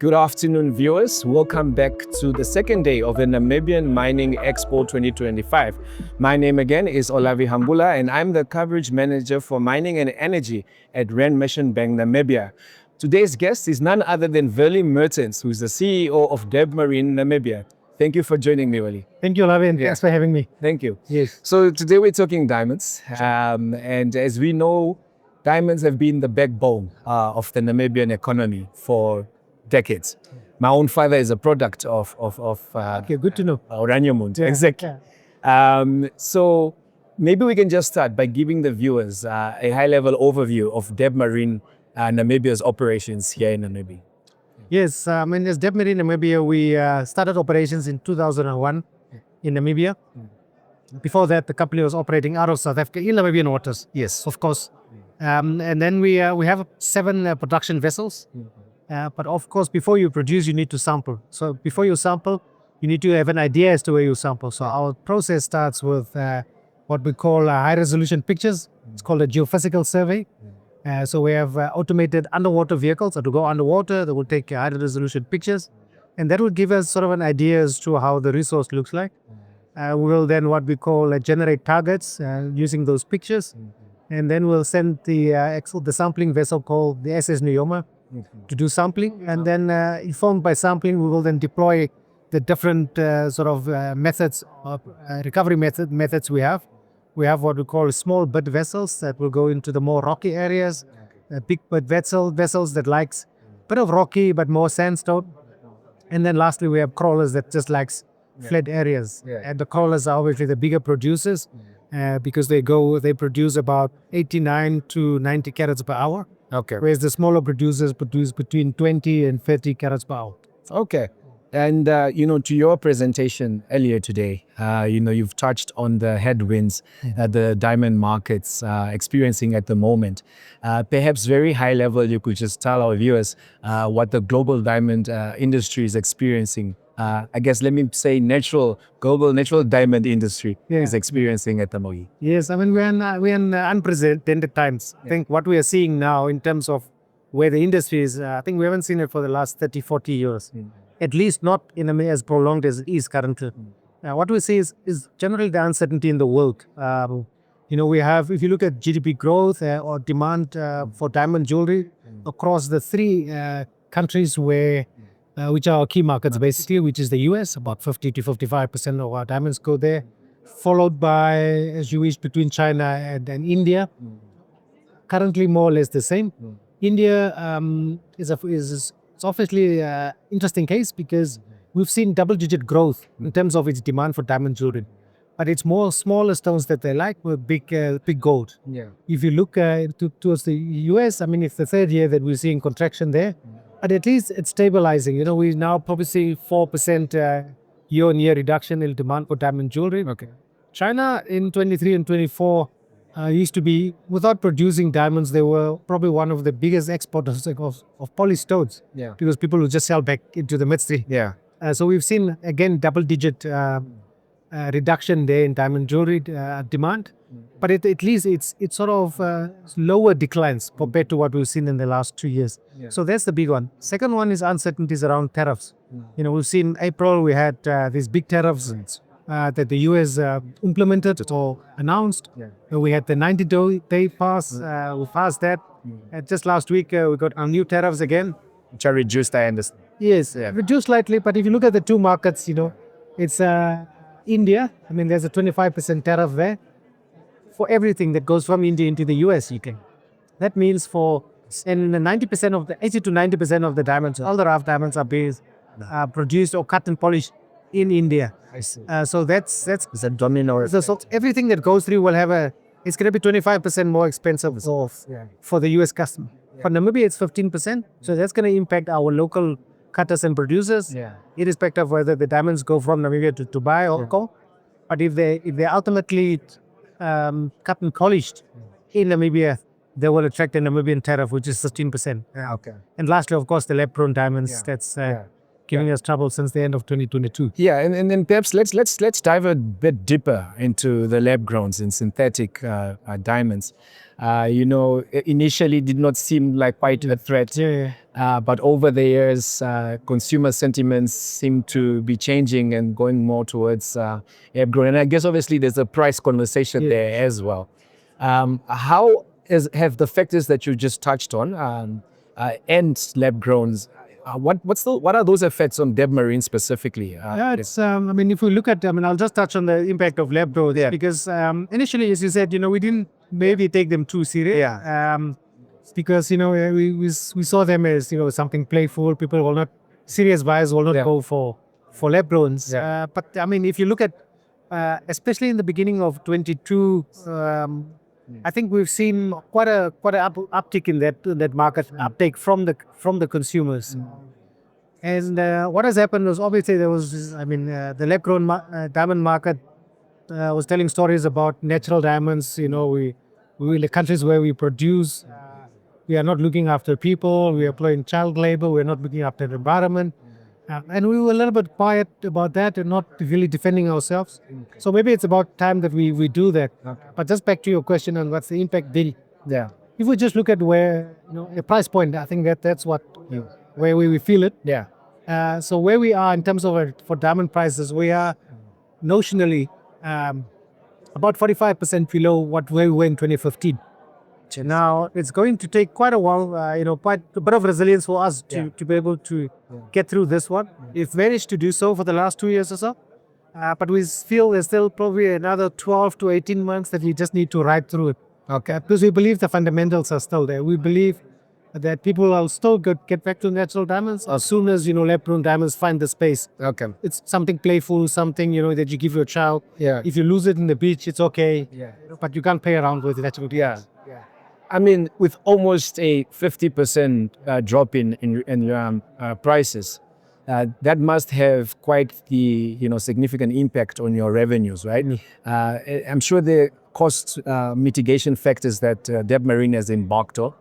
Good afternoon, viewers. Welcome back to the second day of the Namibian Mining Expo 2025. My name again is Olavi Hangula, and I'm the coverage manager for mining and energy at Rand Mission Bank Namibia. Today's guest is none other than Willy Mertens, who's the CEO of Debmarine Namibia. Thank you for joining me, Willy. Thank you, Olavi, and thanks for having me. Thank you. Yes. So today we're talking diamonds, and as we know, diamonds have been the backbone of the Namibian economy for decades. My own father is a product of Okay, good to know. Oraniumund. Yeah. Exactly. So maybe we can just start by giving the viewers a high-level overview of Debmarine Namibia's operations here in Namibia. Yes, as Debmarine Namibia, we started operations in 2001 in Namibia. Before that, the company was operating out of South Africa in Namibian waters. Yes, of course. And then we have 7 production vessels. But of course, before you produce, you need to sample. So before you sample, you need to have an idea as to where you sample. So our process starts with what we call high-resolution pictures. It's called a geophysical survey. So we have automated underwater vehicles that will go underwater, that will take high-resolution pictures. And that will give us sort of an idea as to how the resource looks like. We will then what we call generate targets using those pictures. And then we'll send the sampling vessel called the SS Nyoma to do sampling, and then informed by sampling, we will then deploy the different methods of recovery methods we have. We have what we call small bit vessels that will go into the more rocky areas, big bit vessels that likes a bit of rocky but more sandstone, and then lastly we have crawlers that just likes flat areas. And the crawlers are obviously the bigger producers because they produce about 89 to 90 carats per hour. Okay. Whereas the smaller producers produce between 20 and 30 carats per hour. Okay. And, to your presentation earlier today, you've touched on the headwinds the diamond markets experiencing at the moment. Perhaps very high level, you could just tell our viewers what the global diamond industry is experiencing. I guess, let me say global natural diamond industry is experiencing at the moment. Yes, we're in unprecedented times. I think what we are seeing now in terms of where the industry is, I think we haven't seen it for the last 30, 40 years. At least not in as prolonged as it is currently. What we see is generally the uncertainty in the world. We have, if you look at GDP growth or demand for diamond jewelry across the 3 countries which are our key markets basically, which is the US, about 50 to 55% of our diamonds go there, followed by, as you wish, between China and India. Currently more or less the same. India is obviously an interesting case because we've seen double-digit growth in terms of its demand for diamond jewelry. But it's more smaller stones that they like with big gold. If you look towards the US, it's the 3rd year that we're seeing contraction there. But at least it's stabilizing. We now probably see 4% year-on-year reduction in demand for diamond jewelry. Okay. China in 23 and 24 used to be, without producing diamonds, they were probably one of the biggest exporters of polished stones. Because people will just sell back into the midstream. So we've seen, again, double-digit reduction there in diamond jewelry demand. But at least it's sort of lower declines compared to what we've seen in the last 2 years. So that's the big one. Second one is uncertainties around tariffs. We've seen April we had these big tariffs that the US implemented or announced. We had the 90-day pass. We passed that. Just last week we got our new tariffs again. Which are reduced, I understand. Yes, reduced slightly. But if you look at the 2 markets, it's India. There's a 25% tariff there for everything that goes from India into the US. That means and 80 to 90% of the diamonds, all the rough diamonds are produced or cut and polished in India. I see. So that's It's a domino effect. So everything that goes through will have it's going to be 25% more expensive for the US customer. For Namibia, it's 15%. So that's going to impact our local cutters and producers, irrespective of whether the diamonds go from Namibia to Dubai or Hong Kong. But if they ultimately cut and polished in Namibia, they will attract a Namibian tariff, which is 15%. Okay. And lastly, of course, the lab-grown diamonds. That's giving us trouble since the end of 2022. Yeah, and then perhaps let's dive a bit deeper into the lab grounds and synthetic diamonds. Initially did not seem like quite a threat, but over the years, consumer sentiments seem to be changing and going more towards lab grown. And I guess obviously there's a price conversation there as well. How have the factors that you just touched on and lab growns? What are those effects on Debmarine specifically? It's if we look at, I'll just touch on the impact of lab growth because initially, as you said, we didn't maybe take them too serious. Because we saw them as something playful. People will not, serious buyers will not go for lab growns. But if you look at especially in the beginning of 22, I think we've seen quite a uptick in that market uptake from the consumers. And what has happened was obviously there was the lab grown diamond market was telling stories about natural diamonds. We the countries where we produce, we are not looking after people, we are employing child labor, we're not looking after the environment. And we were a little bit quiet about that and not really defending ourselves. So maybe it's about time that we do that. But just back to your question on what's the impact been. If we just look at where, the price point, I think that's what, where we feel it. So where we are in terms of for diamond prices, we are notionally about 45% below where we were in 2015. Now, it's going to take quite a while, quite a bit of resilience for us to be able to get through this one. We've managed to do so for the last 2 years or so. But we feel there's still probably another 12 to 18 months that we just need to ride through it. Because we believe the fundamentals are still there. We believe that people will still get back to natural diamonds as soon as, lab-grown diamonds find the space. It's something playful, something, that you give your child. If you lose it in the beach, it's okay. But you can't play around with natural diamonds. With almost a 50% drop in prices, that must have quite the significant impact on your revenues, right? I'm sure the cost mitigation factors that Debmarine has embarked on.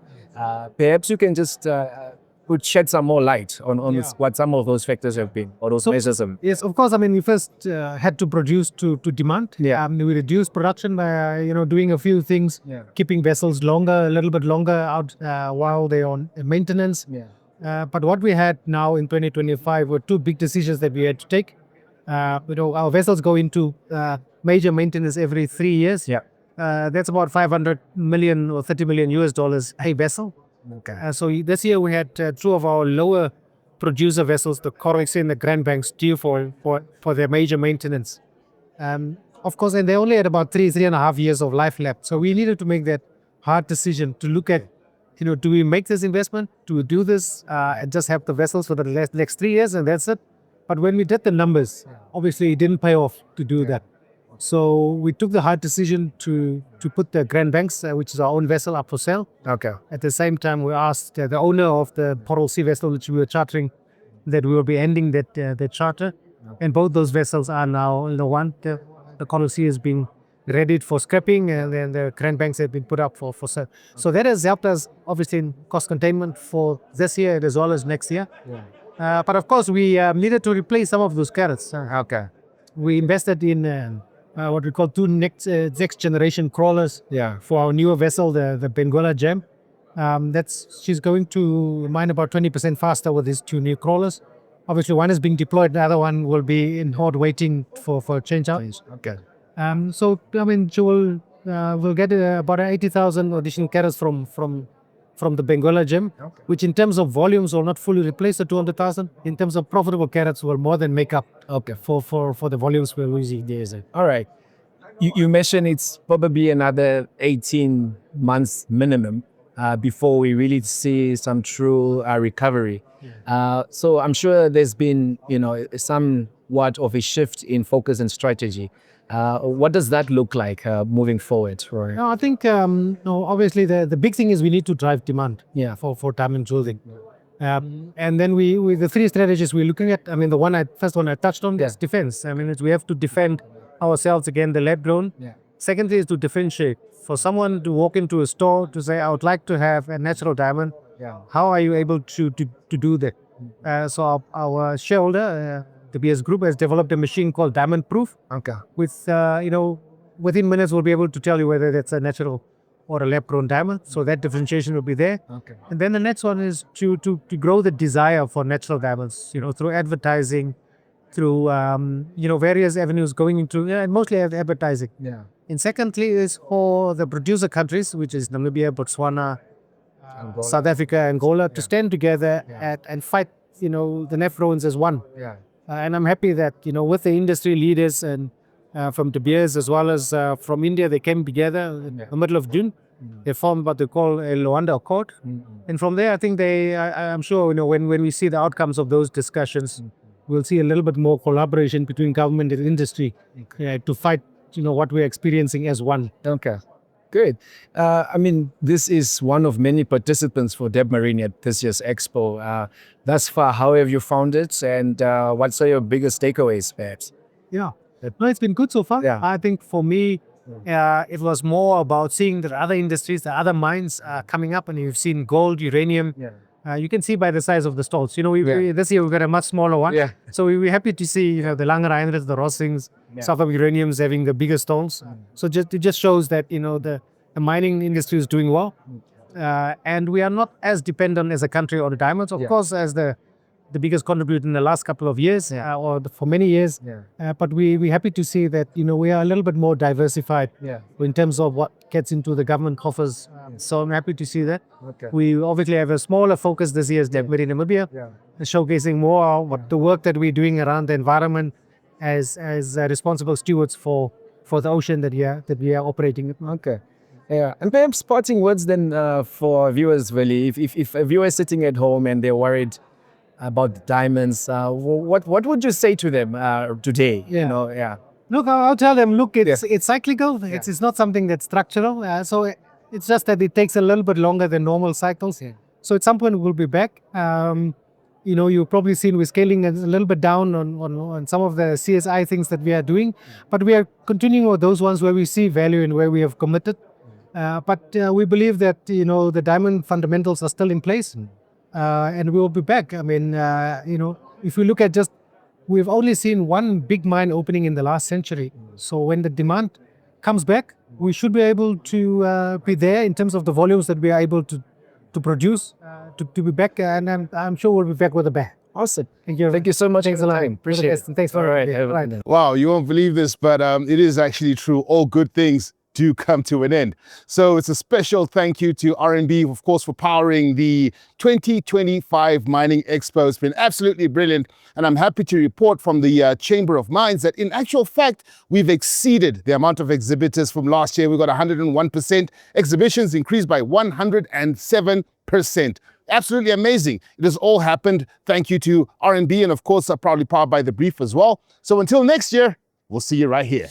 Perhaps you can just shed some more light on what some of those factors have been, or those measures. Yes, of course. We first had to produce to demand. We reduced production by doing a few things, keeping vessels a little bit longer out while they're on maintenance. But what we had now in 2025 were two big decisions that we had to take. Our vessels go into major maintenance every 3 years. That's about 500 million or 30 million US dollars a vessel. So this year we had two of our lower producer vessels, the Crossroads and the Grand Banks, due for their major maintenance. Of course, and they only had about 3.5 years of life left. So we needed to make that hard decision to look at, do we make this investment? Do we do this and just have the vessels for the next 3 years and that's it? But when we did the numbers, obviously it didn't pay off to do that. So we took the hard decision to put the Grand Banks, which is our own vessel, up for sale. At the same time, we asked the owner of the Portal Sea vessel, which we were chartering, that we will be ending that charter. And both those vessels are now, the Portal Sea is being readied for scrapping, and then the Grand Banks have been put up for sale. So that has helped us, obviously, in cost containment for this year as well as next year. But of course, we needed to replace some of those carats. We invested in what we call two next generation crawlers for our newer vessel, the Benguela Gem. She's going to mine about 20% faster with these two new crawlers. Obviously, one is being deployed, the other one will be in port waiting for a change out. So she will get about 80,000 additional carats from the Benguela Gem, which in terms of volumes will not fully replace the 200,000. In terms of profitable carats, will more than make up for the volumes we're losing there. All right. You mentioned it's probably another 18 months minimum before we really see some true recovery. So I'm sure there's been, somewhat of a shift in focus and strategy. What does that look like moving forward? No, I think obviously the big thing is we need to drive demand for diamond jewelry. And then we the three strategies we're looking at, the first one I touched on is defense. We have to defend ourselves against the lab grown. Secondly is to differentiate. For someone to walk into a store to say, I would like to have a natural diamond, how are you able to do that? So our shareholder, the BS Group, has developed a machine called Diamond Proof. Okay. With within minutes we'll be able to tell you whether that's a natural or a lab-grown diamond. So that differentiation will be there. Okay. And then the next one is to grow the desire for natural diamonds. Through advertising, through various avenues going into and mostly advertising. Yeah. And secondly is for the producer countries, which is Namibia, Botswana, South Africa, Angola, to stand together and fight the NAFRONs as one. Yeah. And I'm happy that with the industry leaders and from De Beers as well as from India, they came together in the middle of June. They formed what they call a Luanda Accord. And from there, I think I'm sure when we see the outcomes of those discussions, we'll see a little bit more collaboration between government and industry to fight what we're experiencing as one. Okay. Good. I mean, this is one of many participants for Debmarine at this year's Expo. Thus far, how have you found it, and what's your biggest takeaways, perhaps? Yeah, no, it's been good so far. Yeah. I think for me, it was more about seeing the other industries, the other mines coming up, and you've seen gold, uranium. Yeah. You can see by the size of the stalls. This year we've got a much smaller one. Yeah. So we're happy to see the Langerheinrich, the Rossings, South African Uraniums having the bigger stalls. So it just shows that the mining industry is doing well, and we are not as dependent as a country on the diamonds, of course, as the biggest contributor in the last couple of years or for many years. But we're happy to see that we are a little bit more diversified in terms of what gets into the government coffers. So I'm happy to see that. Okay. We obviously have a smaller focus this year as Debmarine Namibia, showcasing more what the work that we're doing around the environment as responsible stewards for the ocean that we are operating in. Okay. Yeah, and perhaps parting words then for viewers, Willie. If a viewer is sitting at home and they're worried about the diamonds, what would you say to them today? Look, I'll tell them, look, it's cyclical. It's not something that's structural. So it's just that it takes a little bit longer than normal cycles. So at some point we'll be back. You've probably seen we're scaling a little bit down on some of the CSI things that we are doing, but we are continuing with those ones where we see value and where we have committed. But we believe that the diamond fundamentals are still in place, and we will be back. I mean, if you look at we've only seen one big mine opening in the last century. So when the demand comes back, we should be able to be there in terms of the volumes that we are able to produce, to be back, and I'm sure we'll be back with a bang. Awesome. Thank you. Thank you so much. Thanks a lot. Appreciate it. Thanks for Right. Wow, you won't believe this, but it is actually true. All good things do come to an end. So it's a special thank you to RNB, of course, for powering the 2025 Mining Expo. It's been absolutely brilliant. And I'm happy to report from the Chamber of Mines that in actual fact, we've exceeded the amount of exhibitors from last year. We got 101%. Exhibitions increased by 107%. Absolutely amazing. It has all happened. Thank you to RNB and of course, proudly powered by The Brief as well. So until next year, we'll see you right here.